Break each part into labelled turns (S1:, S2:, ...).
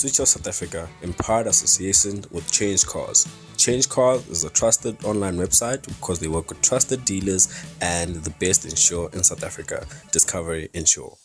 S1: Switch of South Africa, in part association with Change Cars. Change Cars is a trusted online website because they work with trusted dealers and the best insure in South Africa, Discovery Insure.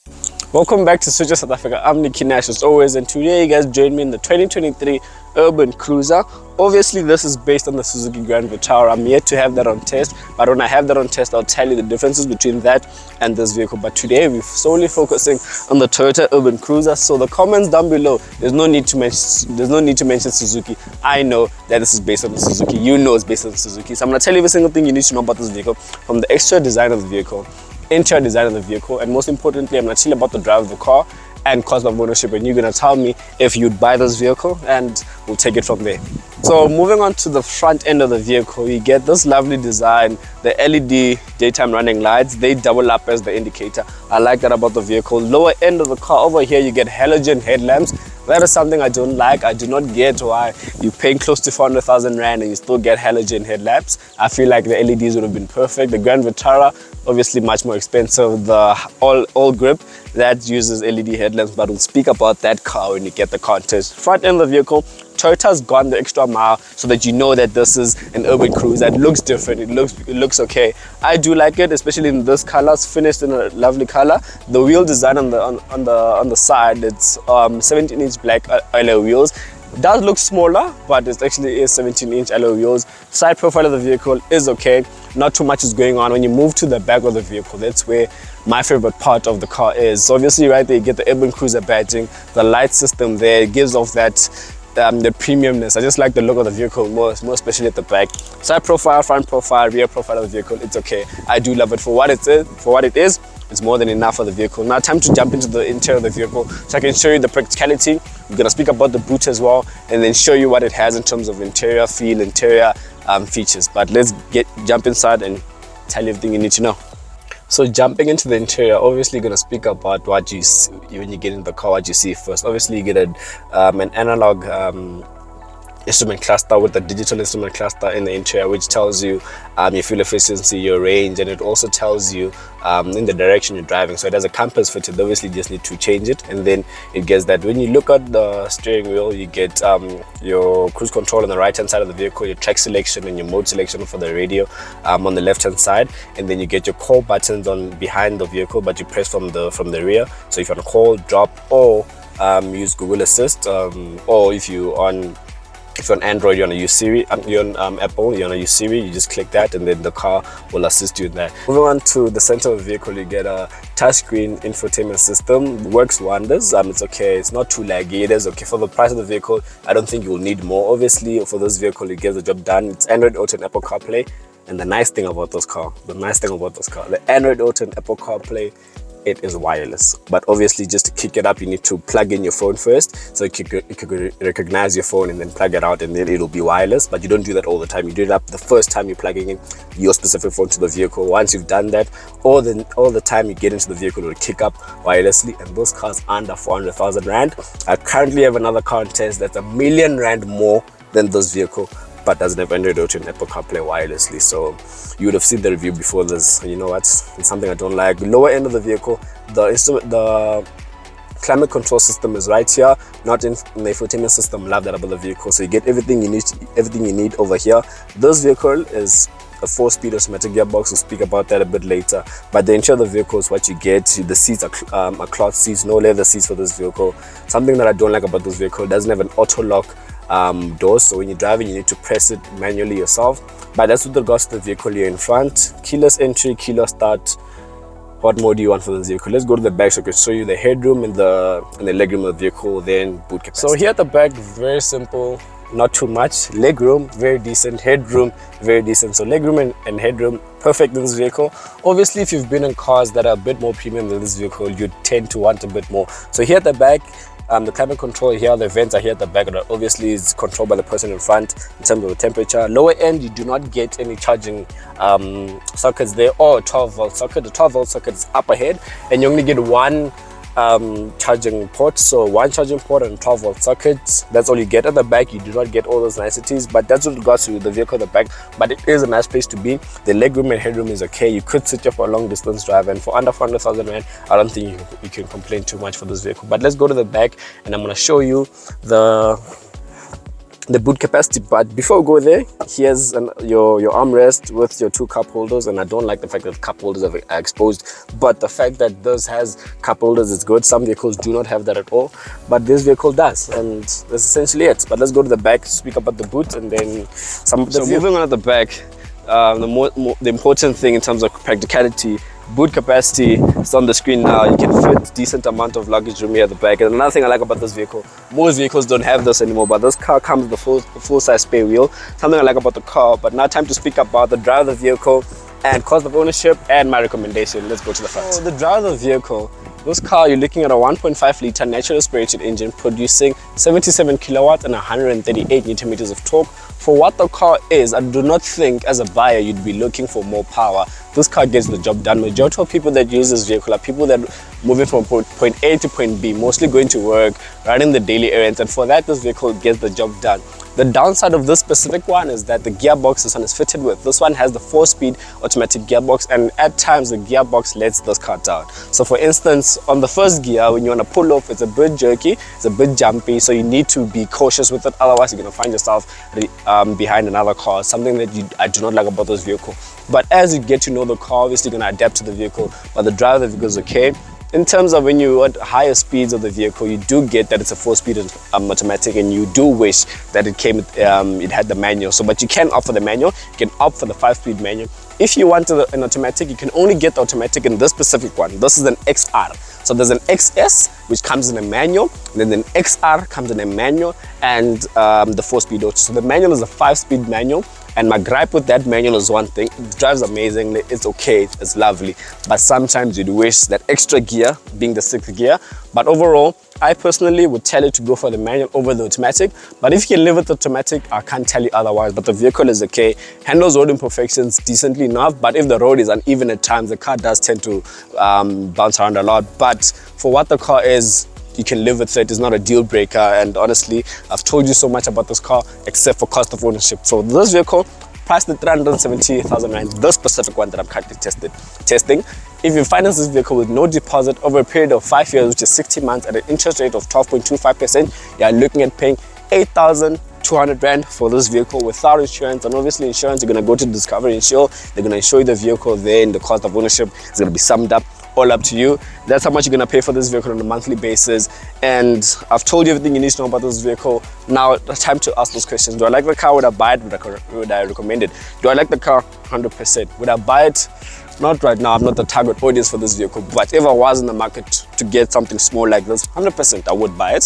S1: Welcome back to Switch of South Africa. I'm Nicky Nash as always, and today you guys join me in the 2023 Urban Cruiser. Obviously this is based on the Suzuki Grand Vitara. I'm yet to have that on test, but when I have that on test I'll tell you the differences between that and this vehicle. But today we're solely focusing on the Toyota Urban Cruiser. So the comments down below, there's no need to mention Suzuki. I know that this is based on the Suzuki. You know it's based on the Suzuki. So I'm going to tell you every single thing you need to know about this vehicle, from the exterior design of the vehicle, interior design of the vehicle, and most importantly I'm going to tell you about the drive of the car and cost of ownership, and you're going to tell me if you'd buy this vehicle, and we'll take it from there. So moving on to the front end of the vehicle, you get this lovely design. The LED daytime running lights, they double up as the indicator. I like that about the vehicle. Lower end of the car over here, you get halogen headlamps. That is something I don't like. I do not get why you're paying close to 400,000 Rand and you still get halogen headlamps. I feel like the LEDs would have been perfect. The Grand Vitara, obviously much more expensive. The all grip, that uses LED headlamps, but we'll speak about that car when you get the car test. Front end of the vehicle, Toyota's gone the extra mile so that you know that this is an urban cruiser. It looks different, it looks okay. I do like it, especially in this color. It's finished in a lovely color. The wheel design on the side, it's 17-inch black alloy wheels. It does look smaller, but it actually is 17-inch alloy wheels. Side profile of the vehicle is okay. Not too much is going on. When you move to the back of the vehicle, that's where my favorite part of the car is. So obviously right there you get the urban cruiser badging. The light system there, it gives off that the premiumness. I just like the look of the vehicle more especially at the back. Side profile, front profile, rear profile of the vehicle, it's okay. I do love it for what it is. It's more than enough for the vehicle. Now time to jump into the interior of the vehicle so I can show you the practicality. We're gonna speak about the boot as well and then show you what it has in terms of interior feel, interior features. But let's jump inside and tell you everything you need to know. So jumping into the interior, obviously going to speak about what you see when you get in the car, what you see first. Obviously you get an analog instrument cluster with a digital instrument cluster in the interior, which tells you your fuel efficiency, your range, and it also tells you in the direction you're driving. So it has a compass fitted. Obviously you just need to change it, and then it gets that. When you look at the steering wheel, you get your cruise control on the right hand side of the vehicle, your track selection and your mode selection for the radio on the left hand side, and then you get your call buttons on behind the vehicle, but you press from the rear. So if you want to call, drop, or use Google Assist, or if you're on Android, you want to use Siri. You're on Apple, you want to use Siri, you just click that and then the car will assist you in that. Moving on to the center of the vehicle, you get a touchscreen infotainment system. Works wonders. It's okay, it's not too laggy, it is okay. For the price of the vehicle, I don't think you will need more. Obviously for this vehicle, it gets the job done. It's Android Auto and Apple CarPlay. And the nice thing about this car, the Android Auto and Apple CarPlay, it is wireless. But obviously just to kick it up, you need to plug in your phone first, so it could recognize your phone and then plug it out, and then it'll be wireless. But you don't do that all the time. You do it up the first time you're plugging in your specific phone to the vehicle. Once you've done that, all the time you get into the vehicle, it will kick up wirelessly. And those cars under 400,000 Rand. I currently have another car on test that's R1 million more than this vehicle, but doesn't have Android Auto and Apple CarPlay wirelessly. So you would have seen the review before this. You know what? It's something I don't like. Lower end of the vehicle, the climate control system is right here, not in the infotainment system. Love that about the vehicle. So you get everything you need over here. This vehicle is a 4-speed automatic gearbox. We'll speak about that a bit later. But the interior of the vehicle is what you get. The seats are cloth seats, no leather seats for this vehicle. Something that I don't like about this vehicle, it doesn't have an auto lock doors, so when you're driving you need to press it manually yourself. But that's with regards to the vehicle here in front. Keyless entry, keyless start. What more do you want for this vehicle? Let's go to the back so I can show you the headroom and the legroom of the vehicle, then boot capacity. So here at the back, very simple, not too much. Legroom, very decent. Headroom, very decent. So legroom and headroom, perfect in this vehicle. Obviously if you've been in cars that are a bit more premium than this vehicle, you tend to want a bit more. So here at the back, the climate control here, the vents are here at the back. That obviously is controlled by the person in front in terms of the temperature. Lower end, you do not get any charging sockets there, or a 12-volt socket. The 12-volt socket is up ahead, and you only get one charging ports, so one charging port and 12 volt sockets. That's all you get at the back. You do not get all those niceties, but that's with regards to the vehicle at the back. But it is a nice place to be. The legroom and headroom is okay. You could sit here for a long distance drive, and for under 400,000 rand, I don't think you can complain too much for this vehicle. But let's go to the back, and I'm going to show you the boot capacity. But before we go there, here's your armrest with your 2 cup holders, and I don't like the fact that cup holders are exposed, but the fact that this has cup holders is good. Some vehicles do not have that at all, but this vehicle does, and that's essentially it. But let's go to the back, speak about the boot, and then so moving on at the back, the important thing in terms of practicality, boot capacity is on the screen now. You can fit decent amount of luggage room here at the back. And another thing I like about this vehicle, most vehicles don't have this anymore, but this car comes with the full size spare wheel. Something I like about the car. But now time to speak about the driver of the vehicle and cost of ownership and my recommendation. Let's go to the front. So the driver of the vehicle, this car, you're looking at a 1.5 litre natural aspirated engine producing 77 kilowatts and 138 newton meters of torque. For what the car is, I do not think as a buyer you'd be looking for more power. This car gets the job done. Majority of people that use this vehicle are people that are moving from point A to point B, mostly going to work, running the daily errands, and for that this vehicle gets the job done. The downside of this specific one is that the gearbox this one is fitted with. This one has the 4-speed automatic gearbox, and at times the gearbox lets this car down. So for instance, on the first gear, when you want to pull off, it's a bit jerky, it's a bit jumpy, so you need to be cautious with it. Otherwise you're going to find yourself behind another car, something that I do not like about this vehicle. But as you get to know the car, obviously you're going to adapt to the vehicle, but the drive of the vehicle is okay. In terms of when you want higher speeds of the vehicle, you do get that it's a 4-speed automatic, and you do wish that it had the manual. So, but you can opt for the manual. You can opt for the 5-speed manual. If you want an automatic, you can only get the automatic in this specific one. This is an XR. So there's an XS, which comes in a manual, and then an XR comes in a manual, and the 4-speed auto. So the manual is a 5-speed manual. And my gripe with that manual is one thing: it drives amazingly, it's okay, it's lovely, but sometimes you'd wish that extra gear being the 6th gear. But overall, I personally would tell you to go for the manual over the automatic. But if you can live with the automatic, I can't tell you otherwise. But the vehicle is okay, handles road imperfections decently enough, but if the road is uneven at times, the car does tend to bounce around a lot. But for what the car is, you can live with it. It's not a deal breaker, and honestly, I've told you so much about this car except for cost of ownership. So this vehicle priced at 370,000 rand, this specific one that I'm currently testing. If you finance this vehicle with no deposit over a period of 5 years, which is 60 months, at an interest rate of 12.25%, you are looking at paying 8,200 rand for this vehicle without insurance. And obviously insurance, you're going to go to Discovery Insure, they're going to insure you the vehicle there, and the cost of ownership is going to be summed up. All up to you. That's how much you're gonna pay for this vehicle on a monthly basis. And I've told you everything you need to know about this vehicle. Now it's time to ask those questions. Do I like the car? Would I buy it? Would I recommend it? Do I like the car? 100%. Would I buy it? Not right now. I'm not the target audience for this vehicle, but if I was in the market to get something small like this, 100% I would buy it.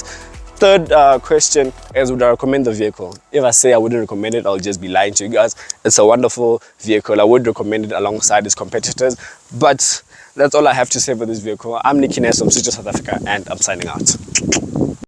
S1: Third question is, would I recommend the vehicle? If I say I wouldn't recommend it, I'll just be lying to you guys. It's a wonderful vehicle. I would recommend it alongside its competitors, but that's all I have to say for this vehicle. I'm Nicky Ness from South Africa, and I'm signing out.